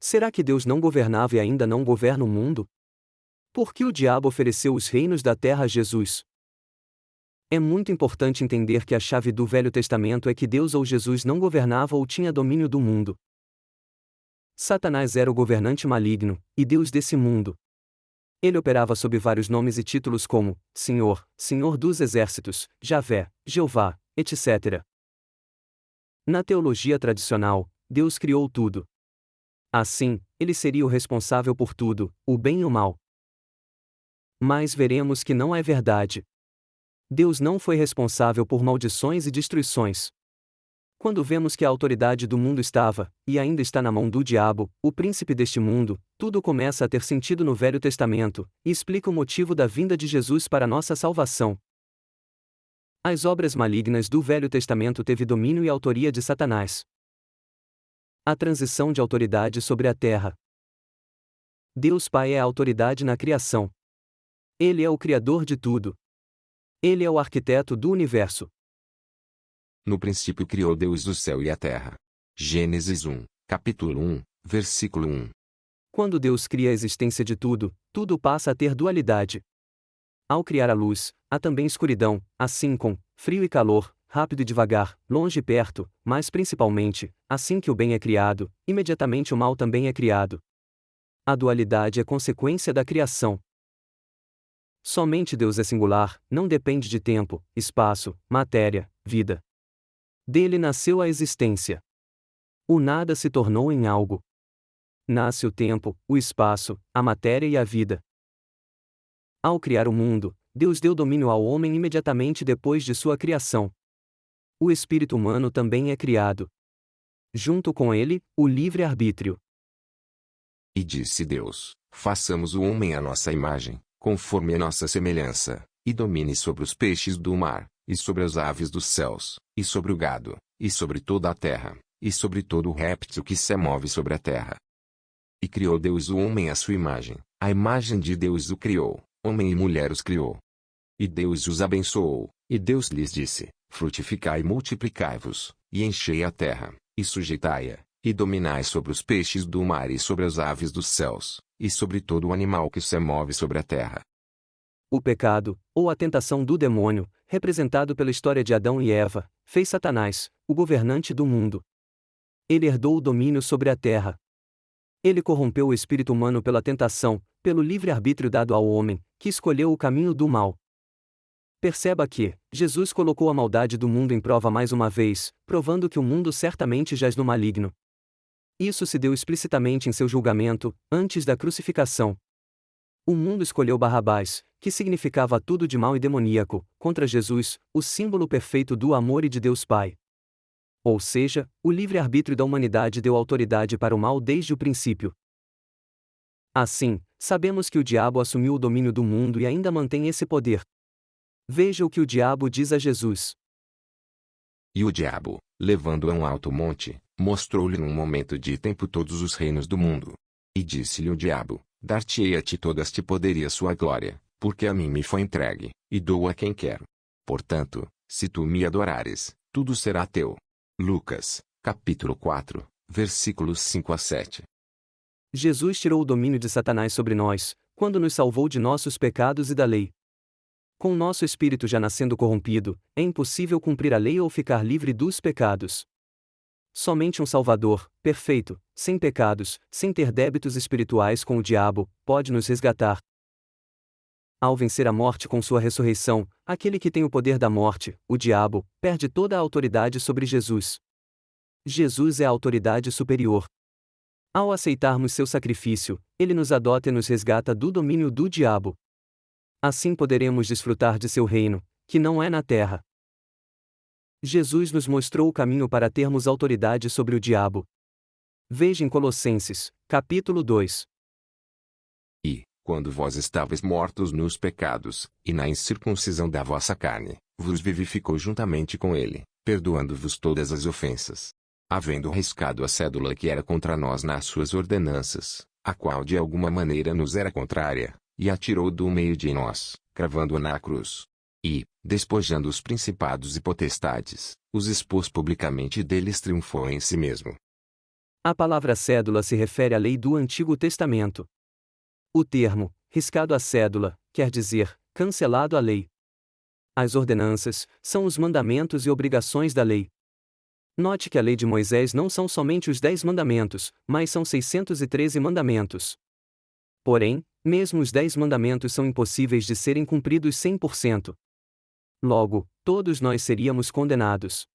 Será que Deus não governava e ainda não governa o mundo? Por que o diabo ofereceu os reinos da terra a Jesus? É muito importante entender que a chave do Velho Testamento é que Deus ou Jesus não governava ou tinha domínio do mundo. Satanás era o governante maligno, e Deus desse mundo. Ele operava sob vários nomes e títulos como Senhor, Senhor dos Exércitos, Javé, Jeová, etc. Na teologia tradicional, Deus criou tudo. Assim, ele seria o responsável por tudo, o bem e o mal. Mas veremos que não é verdade. Deus não foi responsável por maldições e destruições. Quando vemos que a autoridade do mundo estava, e ainda está na mão do diabo, o príncipe deste mundo, tudo começa a ter sentido no Velho Testamento, e explica o motivo da vinda de Jesus para nossa salvação. As obras malignas do Velho Testamento teve domínio e autoria de Satanás. A transição de autoridade sobre a terra. Deus Pai é a autoridade na criação. Ele é o Criador de tudo. Ele é o arquiteto do universo. No princípio criou Deus o céu e a terra. Gênesis 1, capítulo 1, versículo 1. Quando Deus cria a existência de tudo, tudo passa a ter dualidade. Ao criar a luz, há também escuridão, assim com frio e calor, rápido e devagar, longe e perto, mas principalmente, assim que o bem é criado, imediatamente o mal também é criado. A dualidade é consequência da criação. Somente Deus é singular, não depende de tempo, espaço, matéria, vida. Dele nasceu a existência. O nada se tornou em algo. Nasce o tempo, o espaço, a matéria e a vida. Ao criar o mundo, Deus deu domínio ao homem imediatamente depois de sua criação. O espírito humano também é criado. Junto com ele, o livre-arbítrio. E disse Deus: façamos o homem à nossa imagem, conforme a nossa semelhança, e domine sobre os peixes do mar, e sobre as aves dos céus, e sobre o gado, e sobre toda a terra, e sobre todo o réptil que se move sobre a terra. E criou Deus o homem à sua imagem, a imagem de Deus o criou, homem e mulher os criou. E Deus os abençoou, e Deus lhes disse: frutificai e multiplicai-vos, e enchei a terra, e sujeitai-a, e dominai sobre os peixes do mar e sobre as aves dos céus, e sobre todo o animal que se move sobre a terra. O pecado, ou a tentação do demônio, representado pela história de Adão e Eva, fez Satanás, o governante do mundo. Ele herdou o domínio sobre a terra. Ele corrompeu o espírito humano pela tentação, pelo livre-arbítrio dado ao homem, que escolheu o caminho do mal. Perceba que, Jesus colocou a maldade do mundo em prova mais uma vez, provando que o mundo certamente jaz no maligno. Isso se deu explicitamente em seu julgamento, antes da crucificação. O mundo escolheu Barrabás, que significava tudo de mal e demoníaco, contra Jesus, o símbolo perfeito do amor e de Deus Pai. Ou seja, o livre-arbítrio da humanidade deu autoridade para o mal desde o princípio. Assim, sabemos que o diabo assumiu o domínio do mundo e ainda mantém esse poder. Veja o que o diabo diz a Jesus. E o diabo, levando-o a um alto monte, mostrou-lhe num momento de tempo todos os reinos do mundo. E disse-lhe o diabo: dar-te-ei a ti todo este poder e a sua glória, porque a mim me foi entregue, e dou a quem quero. Portanto, se tu me adorares, tudo será teu. Lucas, capítulo 4, versículos 5 a 7. Jesus tirou o domínio de Satanás sobre nós, quando nos salvou de nossos pecados e da lei. Com nosso espírito já nascendo corrompido, é impossível cumprir a lei ou ficar livre dos pecados. Somente um Salvador, perfeito, sem pecados, sem ter débitos espirituais com o diabo, pode nos resgatar. Ao vencer a morte com sua ressurreição, aquele que tem o poder da morte, o diabo, perde toda a autoridade sobre Jesus. Jesus é a autoridade superior. Ao aceitarmos seu sacrifício, ele nos adota e nos resgata do domínio do diabo. Assim poderemos desfrutar de seu reino, que não é na terra. Jesus nos mostrou o caminho para termos autoridade sobre o diabo. Veja em Colossenses, capítulo 2. E, quando vós estáveis mortos nos pecados, e na incircuncisão da vossa carne, vos vivificou juntamente com ele, perdoando-vos todas as ofensas. Havendo riscado a cédula que era contra nós nas suas ordenanças, a qual de alguma maneira nos era contrária, e a tirou do meio de nós, cravando-a na cruz. E, despojando os principados e potestades, os expôs publicamente e deles triunfou em si mesmo. A palavra cédula se refere à lei do Antigo Testamento. O termo, riscado à cédula, quer dizer, cancelado a lei. As ordenanças são os mandamentos e obrigações da lei. Note que a lei de Moisés não são somente os 10 mandamentos, mas são 613 mandamentos. Porém, mesmo os 10 mandamentos são impossíveis de serem cumpridos 100%. Logo, todos nós seríamos condenados.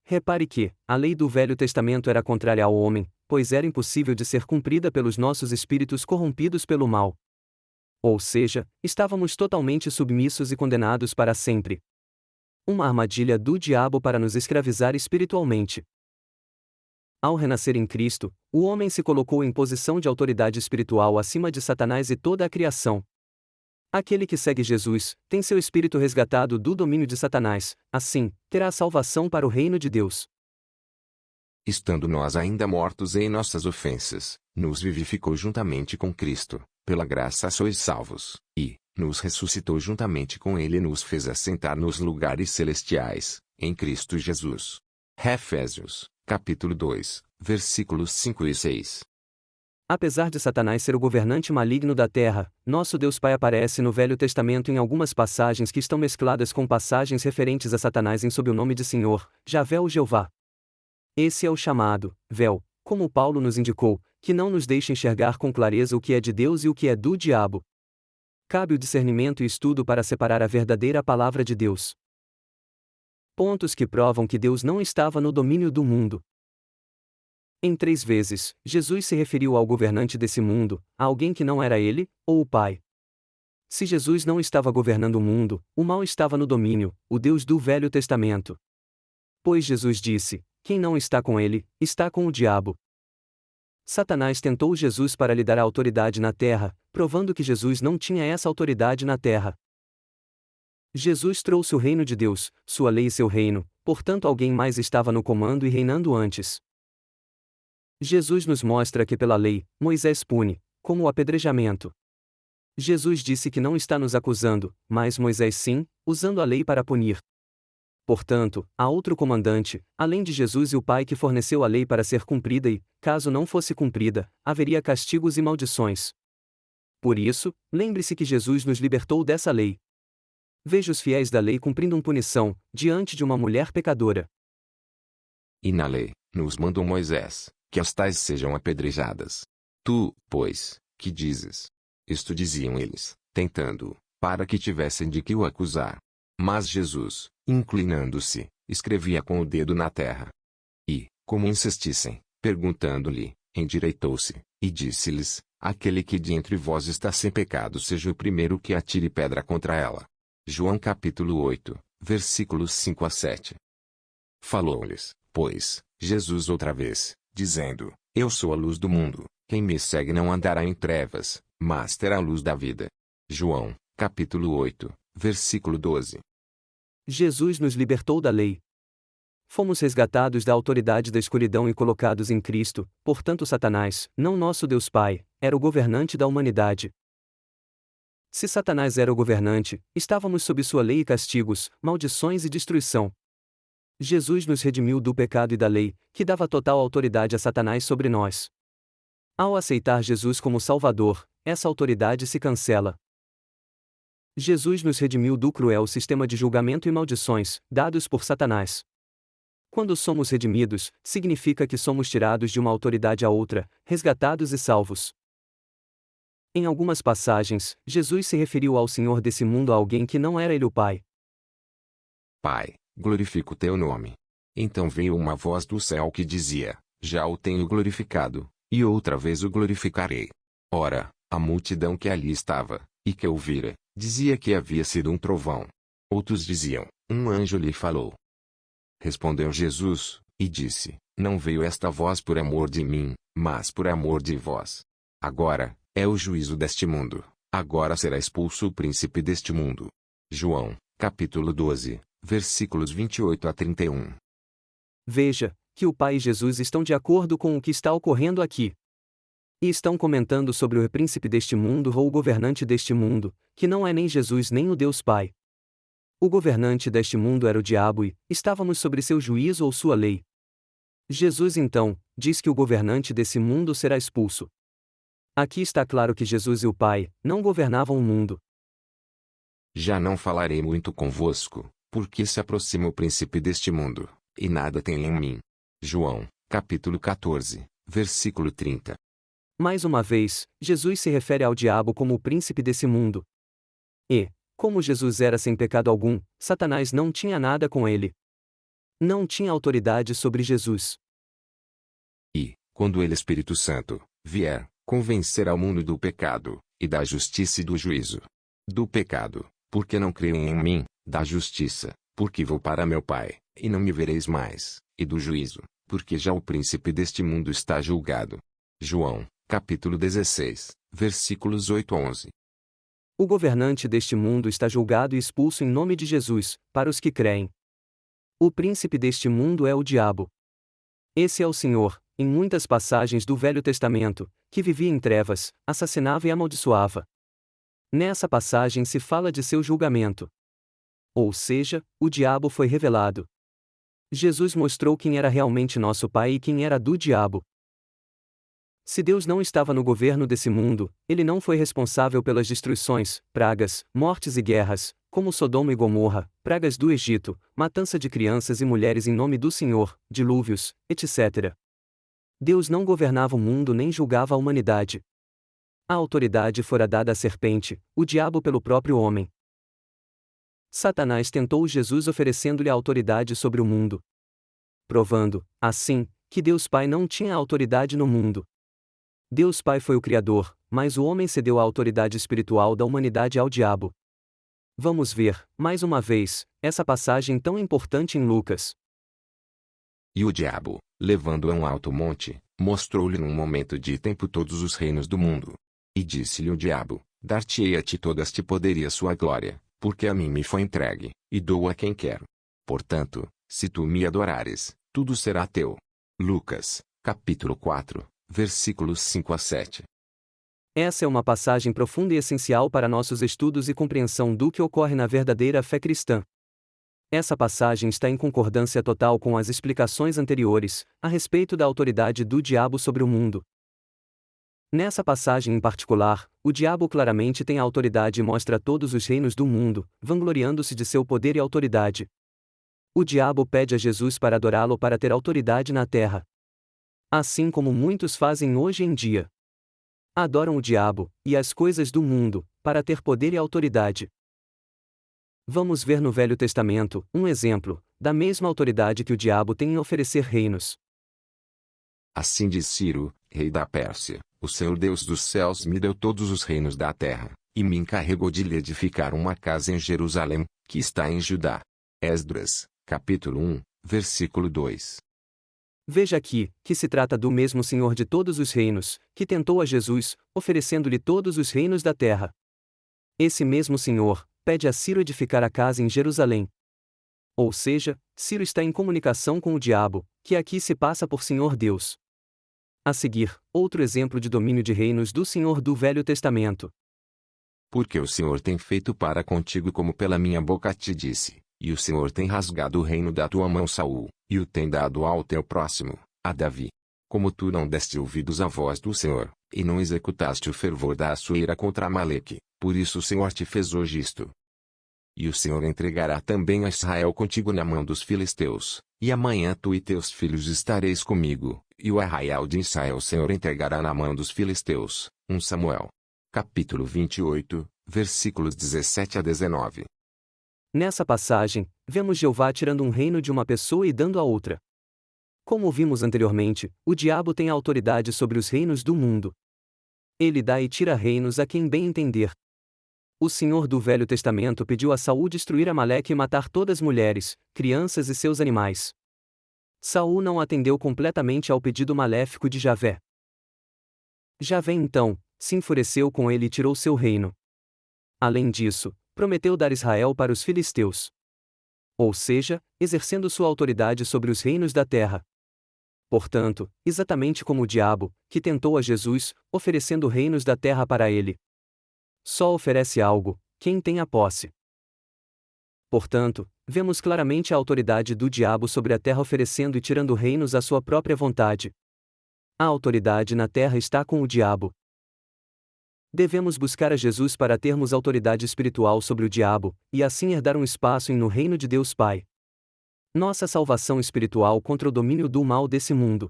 Repare que, a lei do Velho Testamento era contrária ao homem, pois era impossível de ser cumprida pelos nossos espíritos corrompidos pelo mal. Ou seja, estávamos totalmente submissos e condenados para sempre. Uma armadilha do diabo para nos escravizar espiritualmente. Ao renascer em Cristo, o homem se colocou em posição de autoridade espiritual acima de Satanás e toda a criação. Aquele que segue Jesus, tem seu espírito resgatado do domínio de Satanás, assim, terá salvação para o reino de Deus. Estando nós ainda mortos em nossas ofensas, nos vivificou juntamente com Cristo, pela graça sois salvos, e nos ressuscitou juntamente com Ele e nos fez assentar nos lugares celestiais, em Cristo Jesus. Efésios, capítulo 2, versículos 5 e 6. Apesar de Satanás ser o governante maligno da terra, nosso Deus Pai aparece no Velho Testamento em algumas passagens que estão mescladas com passagens referentes a Satanás em sob o nome de Senhor, Javé ou Jeová. Esse é o chamado véu, como Paulo nos indicou, que não nos deixa enxergar com clareza o que é de Deus e o que é do diabo. Cabe o discernimento e estudo para separar a verdadeira palavra de Deus. Pontos que provam que Deus não estava no domínio do mundo. Em 3 vezes, Jesus se referiu ao governante desse mundo, a alguém que não era ele, ou o Pai. Se Jesus não estava governando o mundo, o mal estava no domínio, o Deus do Velho Testamento. Pois Jesus disse: quem não está com ele, está com o diabo. Satanás tentou Jesus para lhe dar a autoridade na terra, provando que Jesus não tinha essa autoridade na terra. Jesus trouxe o reino de Deus, sua lei e seu reino, portanto alguém mais estava no comando e reinando antes. Jesus nos mostra que pela lei, Moisés pune, como o apedrejamento. Jesus disse que não está nos acusando, mas Moisés sim, usando a lei para punir. Portanto, há outro comandante, além de Jesus e o Pai que forneceu a lei para ser cumprida e, caso não fosse cumprida, haveria castigos e maldições. Por isso, lembre-se que Jesus nos libertou dessa lei. Veja os fiéis da lei cumprindo punição, diante de uma mulher pecadora. E na lei, nos mandou Moisés, que as tais sejam apedrejadas. Tu, pois, que dizes? Isto diziam eles, tentando-o, para que tivessem de que o acusar. Mas Jesus, inclinando-se, escrevia com o dedo na terra. E, como insistissem, perguntando-lhe, endireitou-se, e disse-lhes: aquele que de entre vós está sem pecado seja o primeiro que atire pedra contra ela. João capítulo 8, versículos 5 a 7. Falou-lhes, pois, Jesus outra vez, dizendo: eu sou a luz do mundo, quem me segue não andará em trevas, mas terá a luz da vida. João, capítulo 8, versículo 12. Jesus nos libertou da lei. Fomos resgatados da autoridade da escuridão e colocados em Cristo, portanto Satanás, não nosso Deus Pai, era o governante da humanidade. Se Satanás era o governante, estávamos sob sua lei e castigos, maldições e destruição. Jesus nos redimiu do pecado e da lei, que dava total autoridade a Satanás sobre nós. Ao aceitar Jesus como Salvador, essa autoridade se cancela. Jesus nos redimiu do cruel sistema de julgamento e maldições, dados por Satanás. Quando somos redimidos, significa que somos tirados de uma autoridade a outra, resgatados e salvos. Em algumas passagens, Jesus se referiu ao Senhor desse mundo a alguém que não era ele o Pai. Pai, glorifica o teu nome. Então veio uma voz do céu que dizia: já o tenho glorificado, e outra vez o glorificarei. Ora, a multidão que ali estava, e que ouvira, dizia que havia sido um trovão. Outros diziam: um anjo lhe falou. Respondeu Jesus, e disse: não veio esta voz por amor de mim, mas por amor de vós. Agora, é o juízo deste mundo, agora será expulso o príncipe deste mundo. João, capítulo 12, versículos 28 a 31. Veja, que o Pai e Jesus estão de acordo com o que está ocorrendo aqui. E estão comentando sobre o príncipe deste mundo ou o governante deste mundo, que não é nem Jesus nem o Deus Pai. O governante deste mundo era o diabo e estávamos sobre seu juízo ou sua lei. Jesus então, diz que o governante desse mundo será expulso. Aqui está claro que Jesus e o Pai não governavam o mundo. Já não falarei muito convosco, porque se aproxima o príncipe deste mundo, e nada tem em mim. João, capítulo 14, versículo 30. Mais uma vez, Jesus se refere ao diabo como o príncipe desse mundo. E, como Jesus era sem pecado algum, Satanás não tinha nada com ele. Não tinha autoridade sobre Jesus. E, quando ele Espírito Santo vier, convencerá o mundo do pecado, e da justiça e do juízo. Do pecado, porque não creem em mim, da justiça, porque vou para meu Pai, e não me vereis mais, e do juízo, porque já o príncipe deste mundo está julgado. João, capítulo 16, versículos 8 a 11. O governante deste mundo está julgado e expulso em nome de Jesus, para os que creem. O príncipe deste mundo é o diabo. Esse é o Senhor, em muitas passagens do Velho Testamento, que vivia em trevas, assassinava e amaldiçoava. Nessa passagem se fala de seu julgamento. Ou seja, o diabo foi revelado. Jesus mostrou quem era realmente nosso Pai e quem era do diabo. Se Deus não estava no governo desse mundo, ele não foi responsável pelas destruições, pragas, mortes e guerras, como Sodoma e Gomorra, pragas do Egito, matança de crianças e mulheres em nome do Senhor, dilúvios, etc. Deus não governava o mundo nem julgava a humanidade. A autoridade fora dada à serpente, o diabo pelo próprio homem. Satanás tentou Jesus oferecendo-lhe autoridade sobre o mundo, provando, assim, que Deus Pai não tinha autoridade no mundo. Deus Pai foi o Criador, mas o homem cedeu a autoridade espiritual da humanidade ao diabo. Vamos ver, mais uma vez, essa passagem tão importante em Lucas. E o diabo, levando-o a um alto monte, mostrou-lhe num momento de tempo todos os reinos do mundo. E disse-lhe o diabo: Dar-te-ei a ti todo este poder e a sua glória, porque a mim me foi entregue, e dou a quem quero. Portanto, se tu me adorares, tudo será teu. Lucas, capítulo 4, versículos 5 a 7. Essa é uma passagem profunda e essencial para nossos estudos e compreensão do que ocorre na verdadeira fé cristã. Essa passagem está em concordância total com as explicações anteriores, a respeito da autoridade do diabo sobre o mundo. Nessa passagem em particular, o diabo claramente tem a autoridade e mostra todos os reinos do mundo, vangloriando-se de seu poder e autoridade. O diabo pede a Jesus para adorá-lo para ter autoridade na terra. Assim como muitos fazem hoje em dia. Adoram o diabo, e as coisas do mundo, para ter poder e autoridade. Vamos ver no Velho Testamento, um exemplo, da mesma autoridade que o diabo tem em oferecer reinos. Assim diz Ciro, rei da Pérsia: O Senhor Deus dos céus me deu todos os reinos da terra, e me encarregou de lhe edificar uma casa em Jerusalém, que está em Judá. Esdras, capítulo 1, versículo 2. Veja aqui, que se trata do mesmo Senhor de todos os reinos, que tentou a Jesus, oferecendo-lhe todos os reinos da terra. Esse mesmo Senhor pede a Ciro edificar a casa em Jerusalém. Ou seja, Ciro está em comunicação com o diabo, que aqui se passa por Senhor Deus. A seguir, outro exemplo de domínio de reinos do Senhor do Velho Testamento. Porque o Senhor tem feito para contigo como pela minha boca te disse, e o Senhor tem rasgado o reino da tua mão Saul, e o tem dado ao teu próximo, a Davi. Como tu não deste ouvidos à voz do Senhor, e não executaste o fervor da sua ira contra Amaleque, por isso o Senhor te fez hoje isto. E o Senhor entregará também a Israel contigo na mão dos filisteus, e amanhã tu e teus filhos estareis comigo, e o arraial de Israel o Senhor entregará na mão dos filisteus. 1 Samuel. Capítulo 28, versículos 17 a 19. Nessa passagem, vemos Jeová tirando um reino de uma pessoa e dando a outra. Como vimos anteriormente, o diabo tem a autoridade sobre os reinos do mundo. Ele dá e tira reinos a quem bem entender. O Senhor do Velho Testamento pediu a Saul destruir Amaleque e matar todas as mulheres, crianças e seus animais. Saul não atendeu completamente ao pedido maléfico de Javé. Javé então se enfureceu com ele e tirou seu reino. Além disso, prometeu dar Israel para os filisteus. Ou seja, exercendo sua autoridade sobre os reinos da terra. Portanto, exatamente como o diabo, que tentou a Jesus, oferecendo reinos da terra para ele. Só oferece algo quem tem a posse. Portanto, vemos claramente a autoridade do diabo sobre a terra oferecendo e tirando reinos à sua própria vontade. A autoridade na terra está com o diabo. Devemos buscar a Jesus para termos autoridade espiritual sobre o diabo, e assim herdar um espaço no reino de Deus Pai. Nossa salvação espiritual contra o domínio do mal desse mundo.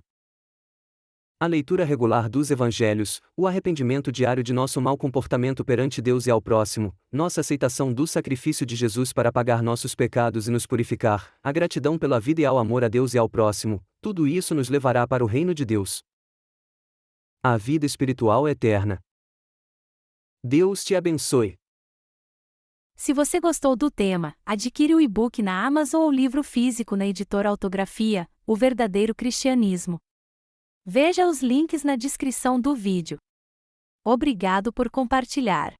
A leitura regular dos Evangelhos, o arrependimento diário de nosso mau comportamento perante Deus e ao próximo, nossa aceitação do sacrifício de Jesus para pagar nossos pecados e nos purificar, a gratidão pela vida e ao amor a Deus e ao próximo, tudo isso nos levará para o reino de Deus. A vida espiritual eterna. Deus te abençoe. Se você gostou do tema, adquire o e-book na Amazon ou livro físico na editora Autografia, O Verdadeiro Cristianismo. Veja os links na descrição do vídeo. Obrigado por compartilhar.